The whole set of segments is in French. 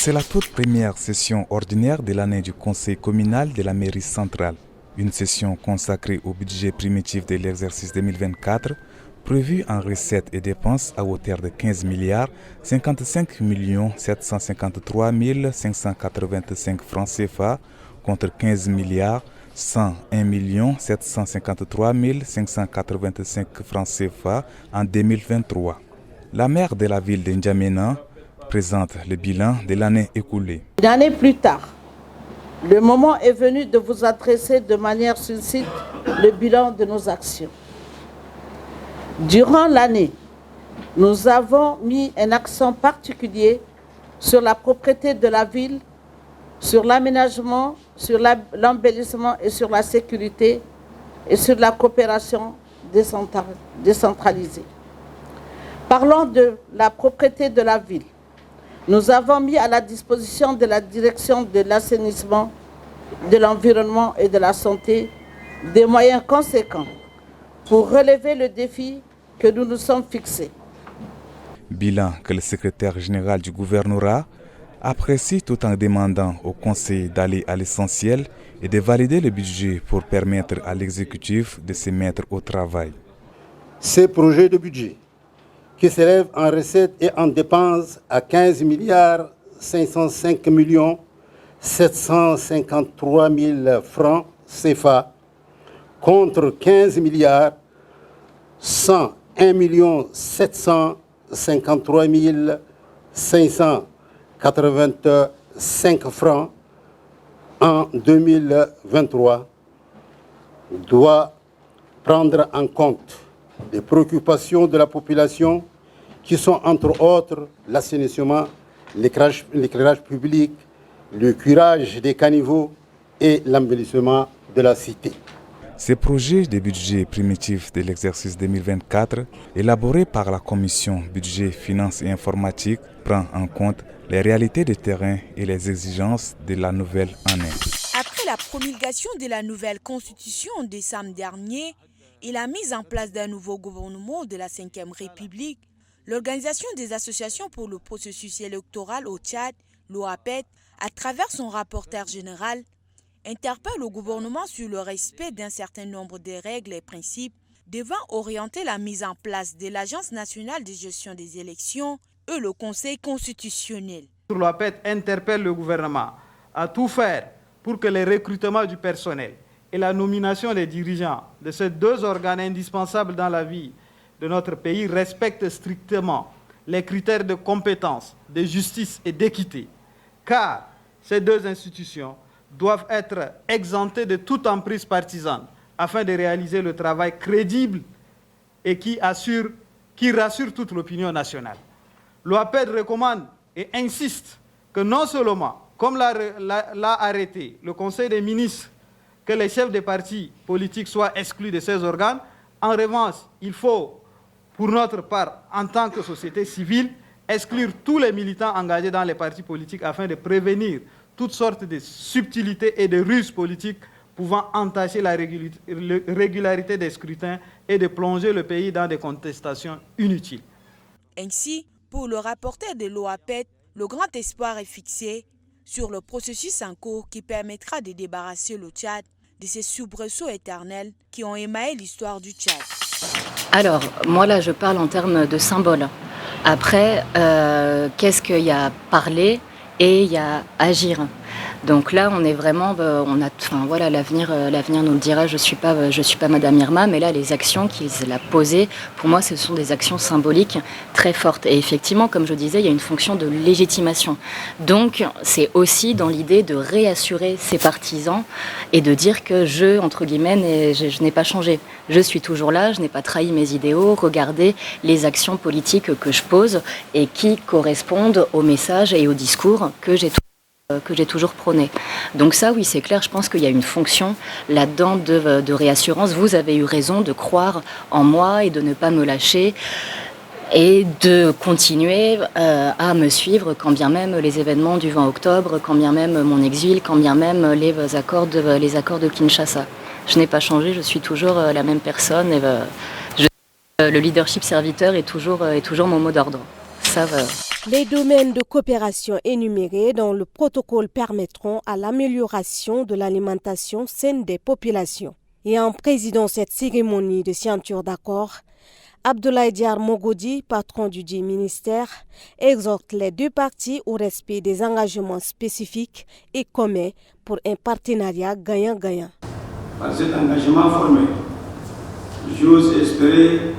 C'est la toute première session ordinaire de l'année du Conseil communal de la mairie centrale. Une session consacrée au budget primitif de l'exercice 2024, prévu en recettes et dépenses à hauteur de 15 milliards 55 753 585 francs CFA contre 15 milliards 101 753 585 francs CFA en 2023. La maire de la ville de N'Djamena présente le bilan de l'année écoulée. Une année plus tard, le moment est venu de vous adresser de manière succincte le bilan de nos actions. Durant l'année, nous avons mis un accent particulier sur la propreté de la ville, sur l'aménagement, sur l'embellissement et sur la sécurité et sur la coopération décentralisée. Parlons de la propreté de la ville. Nous avons mis à la disposition de la direction de l'assainissement, de l'environnement et de la santé des moyens conséquents pour relever le défi que nous nous sommes fixés. Bilan que le secrétaire général du gouvernorat apprécie tout en demandant au Conseil d'aller à l'essentiel et de valider le budget pour permettre à l'exécutif de se mettre au travail. Ces projets de budget qui s'élèvent en recettes et en dépenses à 15 milliards 505 753 000 francs CFA contre 15 milliards 101 753 585 francs en 2023 doit prendre en compte les préoccupations de la population qui sont entre autres l'assainissement, l'éclairage public, le curage des caniveaux et l'embellissement de la cité. Ce projet de budget primitif de l'exercice 2024, élaboré par la Commission Budget, Finances et Informatique, prend en compte les réalités de terrain et les exigences de la nouvelle année. Après la promulgation de la nouvelle Constitution en décembre dernier et la mise en place d'un nouveau gouvernement de la Ve République, l'Organisation des associations pour le processus électoral au Tchad, l'OAPET, à travers son rapporteur général, interpelle le gouvernement sur le respect d'un certain nombre de règles et principes devant orienter la mise en place de l'Agence nationale de gestion des élections et le Conseil constitutionnel. L'OAPET interpelle le gouvernement à tout faire pour que les recrutements du personnel et la nomination des dirigeants de ces deux organes indispensables dans la vie de notre pays respectent strictement les critères de compétence, de justice et d'équité, car ces deux institutions doivent être exemptées de toute emprise partisane afin de réaliser le travail crédible et qui rassure toute l'opinion nationale. L'OAPED recommande et insiste que non seulement, comme l'a arrêté le Conseil des ministres, que les chefs des partis politiques soient exclus de ces organes, en revanche, il faut, pour notre part, en tant que société civile, exclure tous les militants engagés dans les partis politiques afin de prévenir toutes sortes de subtilités et de ruses politiques pouvant entacher la régularité des scrutins et de plonger le pays dans des contestations inutiles. Ainsi, pour le rapporteur de l'OAPET, le grand espoir est fixé sur le processus en cours qui permettra de débarrasser le Tchad de ces soubresauts éternels qui ont émaillé l'histoire du Tchad. Alors, moi là, je parle en termes de symboles. Après, qu'est-ce qu'il y a à parler et il y a à agir. Donc là, on est vraiment, l'avenir nous le dira. Je suis pas Madame Irma, mais là, les actions qu'il a posées, pour moi, ce sont des actions symboliques très fortes. Et effectivement, comme je disais, il y a une fonction de légitimation. Donc, c'est aussi dans l'idée de réassurer ses partisans et de dire que je n'ai pas changé. Je suis toujours là, je n'ai pas trahi mes idéaux. Regardez les actions politiques que je pose et qui correspondent au message et au discours que j'ai toujours prôné. Donc ça, oui, c'est clair, je pense qu'il y a une fonction là-dedans de réassurance. Vous avez eu raison de croire en moi et de ne pas me lâcher et de continuer à me suivre quand bien même les événements du 20 octobre, quand bien même mon exil, quand bien même les accords de Kinshasa. Je n'ai pas changé, je suis toujours la même personne et le leadership serviteur est toujours mon mot d'ordre. Ça va. Les domaines de coopération énumérés dans le protocole permettront à l'amélioration de l'alimentation saine des populations. Et en présidant cette cérémonie de signature d'accord, Abdoulaye Diar Mogodi, patron du dit ministère, exhorte les deux parties au respect des engagements spécifiques et communs pour un partenariat gagnant-gagnant. Par cet engagement formel, j'ose espérer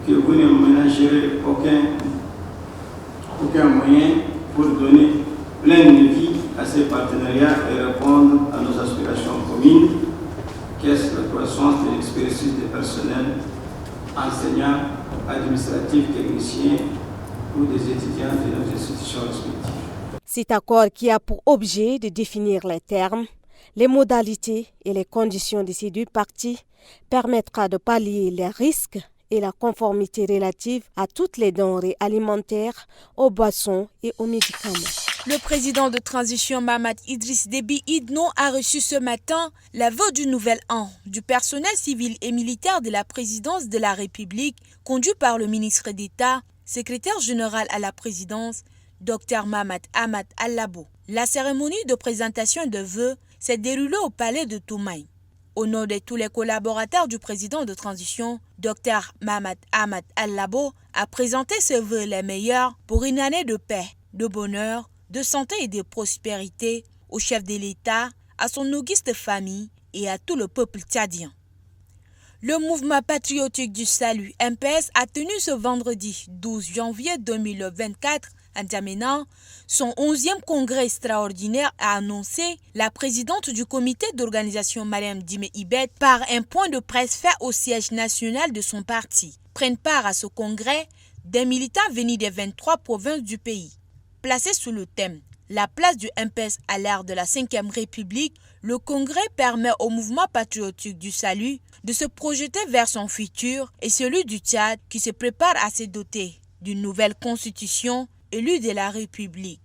que vous ne ménagerez aucun moyen pour donner plein de vie à ces partenariats et répondre à nos aspirations communes, qu'est-ce la croissance de l'expertise des personnels, enseignants, administratifs, techniciens ou des étudiants de nos institutions respectives. Cet accord qui a pour objet de définir les termes, les modalités et les conditions de ces deux parties permettra de pallier les risques et la conformité relative à toutes les denrées alimentaires, aux boissons et aux médicaments. Le président de transition Mahamat Idriss Déby Itno a reçu ce matin la vœu du nouvel an du personnel civil et militaire de la présidence de la République, conduit par le ministre d'État, secrétaire général à la présidence, Dr Mahamat Ahmad Al-Labo. La cérémonie de présentation de vœux s'est déroulée au palais de Toumaï. Au nom de tous les collaborateurs du président de transition, Dr Mahamat Ahmad Al-Labo a présenté ses vœux les meilleurs pour une année de paix, de bonheur, de santé et de prospérité au chef de l'État, à son auguste famille et à tout le peuple tchadien. Le mouvement patriotique du salut MPS a tenu ce vendredi 12 janvier 2024 à N'Djamena son 11e congrès extraordinaire, a annoncé la présidente du comité d'organisation Mariam Dime Ibet par un point de presse fait au siège national de son parti. Prennent part à ce congrès des militants venus des 23 provinces du pays. Placé sous le thème « La place du MPS à l'ère de la 5e République », le congrès permet au mouvement patriotique du salut de se projeter vers son futur et celui du Tchad qui se prépare à se doter d'une nouvelle constitution élue de la République.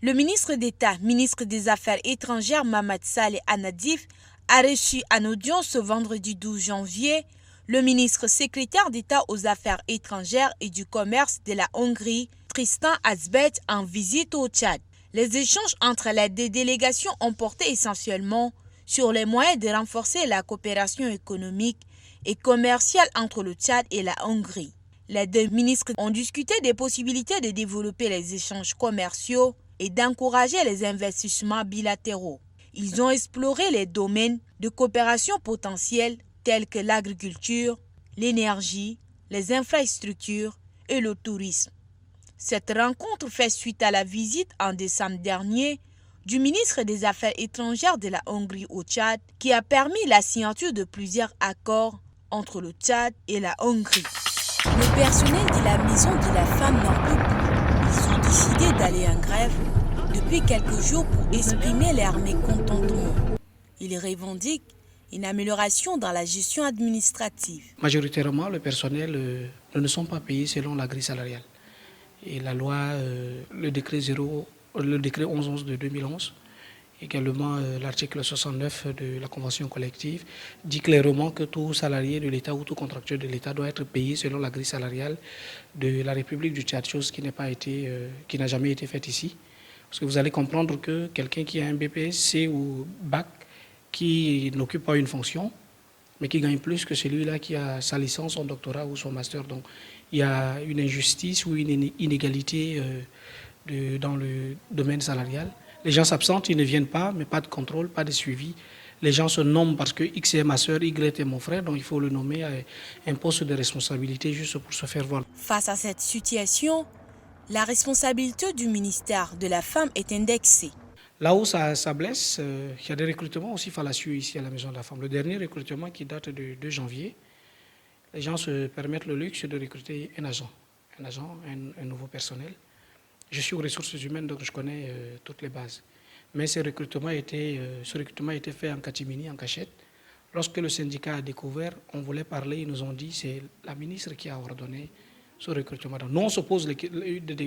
Le ministre d'État, ministre des Affaires étrangères Mahamat Saleh Anadif a reçu en audience ce vendredi 12 janvier le ministre secrétaire d'État aux Affaires étrangères et du Commerce de la Hongrie, Tristan Azbet, en visite au Tchad. Les échanges entre les deux délégations ont porté essentiellement sur les moyens de renforcer la coopération économique et commerciale entre le Tchad et la Hongrie. Les deux ministres ont discuté des possibilités de développer les échanges commerciaux et d'encourager les investissements bilatéraux. Ils ont exploré les domaines de coopération potentiels tels que l'agriculture, l'énergie, les infrastructures et le tourisme. Cette rencontre fait suite à la visite en décembre dernier du ministre des Affaires étrangères de la Hongrie au Tchad, qui a permis la signature de plusieurs accords entre le Tchad et la Hongrie. Le personnel de la maison de la femme n'en peut plus. Ils ont décidé d'aller en grève depuis quelques jours pour exprimer leur mécontentement. Ils revendiquent une amélioration dans la gestion administrative. Majoritairement, le personnel ne sont pas payés selon la grille salariale. Et la loi, le décret 1111 de 2011, également l'article 69 de la Convention collective, dit clairement que tout salarié de l'État ou tout contractuel de l'État doit être payé selon la grille salariale de la République du Tchad, chose qui n'a jamais été faite ici. Parce que vous allez comprendre que quelqu'un qui a un BPSC ou BAC, qui n'occupe pas une fonction, mais qui gagne plus que celui-là qui a sa licence, son doctorat ou son master. Donc il y a une injustice ou une inégalité dans le domaine salarial. Les gens s'absentent, ils ne viennent pas, mais pas de contrôle, pas de suivi. Les gens se nomment parce que X est ma soeur, Y est mon frère, donc il faut le nommer à un poste de responsabilité juste pour se faire voir. Face à cette situation, la responsabilité du ministère de la Femme est indexée. Là où ça blesse, il y a des recrutements aussi fallacieux ici à la Maison de la Femme. Le dernier recrutement qui date de 2 janvier, les gens se permettent le luxe de recruter un agent, un nouveau personnel. Je suis aux ressources humaines, donc je connais toutes les bases. Mais ce recrutement a été fait en catimini, en cachette. Lorsque le syndicat a découvert, on voulait parler, ils nous ont dit c'est la ministre qui a ordonné ce recrutement. Donc, nous, on se pose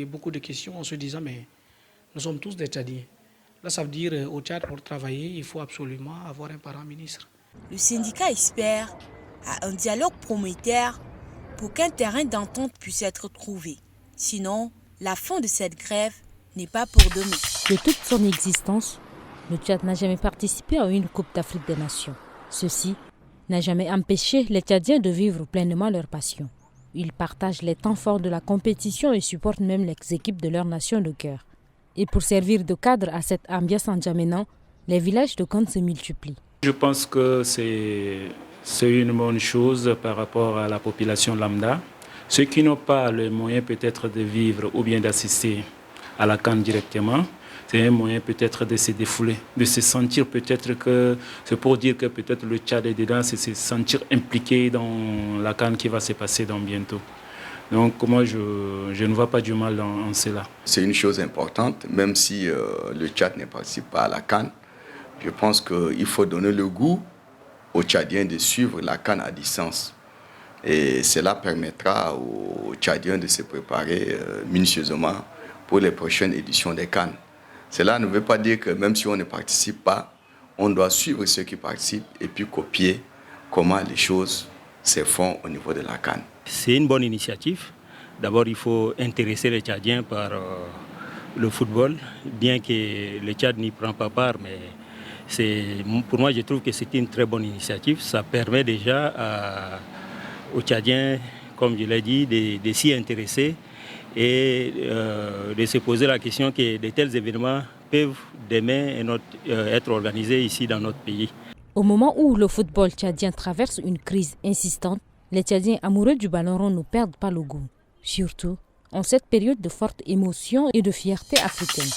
beaucoup de questions en se disant mais nous sommes tous des Tchadiens. Là, ça veut dire au Tchad, pour travailler, il faut absolument avoir un parent ministre. Le syndicat espère à un dialogue prometteur pour qu'un terrain d'entente puisse être trouvé. Sinon, La fin de cette grève n'est pas pour demain. De toute son existence, le Tchad n'a jamais participé à une Coupe d'Afrique des Nations. Ceci n'a jamais empêché les Tchadiens de vivre pleinement leur passion. Ils partagent les temps forts de la compétition et supportent même les équipes de leur nation de cœur. Et pour servir de cadre à cette ambiance n'Djamena, les villages de Kone se multiplient. Je pense que c'est une bonne chose par rapport à la population lambda. Ceux qui n'ont pas le moyen peut-être de vivre ou bien d'assister à la CAN directement, c'est un moyen peut-être de se défouler, de se sentir peut-être que, c'est pour dire que peut-être le Tchad est dedans, c'est se sentir impliqué dans la CAN qui va se passer dans bientôt. Donc moi je ne vois pas du mal en cela. C'est une chose importante, même si le Tchad ne participe pas à la CAN. Je pense qu'il faut donner le goût aux Tchadiens de suivre la CAN à distance. Et cela permettra aux Tchadiens de se préparer minutieusement pour les prochaines éditions des CAN. Cela ne veut pas dire que même si on ne participe pas, on doit suivre ceux qui participent et puis copier comment les choses se font au niveau de la CAN. C'est une bonne initiative. D'abord, il faut intéresser les Tchadiens par le football, bien que le Tchad n'y prend pas part, mais pour moi, je trouve que c'est une très bonne initiative. Ça permet déjà aux Tchadiens, comme je l'ai dit, de s'y intéresser et de se poser la question que de tels événements peuvent demain être organisés ici dans notre pays. Au moment où le football tchadien traverse une crise insistante, les Tchadiens amoureux du ballon rond ne perdent pas le goût, surtout en cette période de forte émotion et de fierté africaine.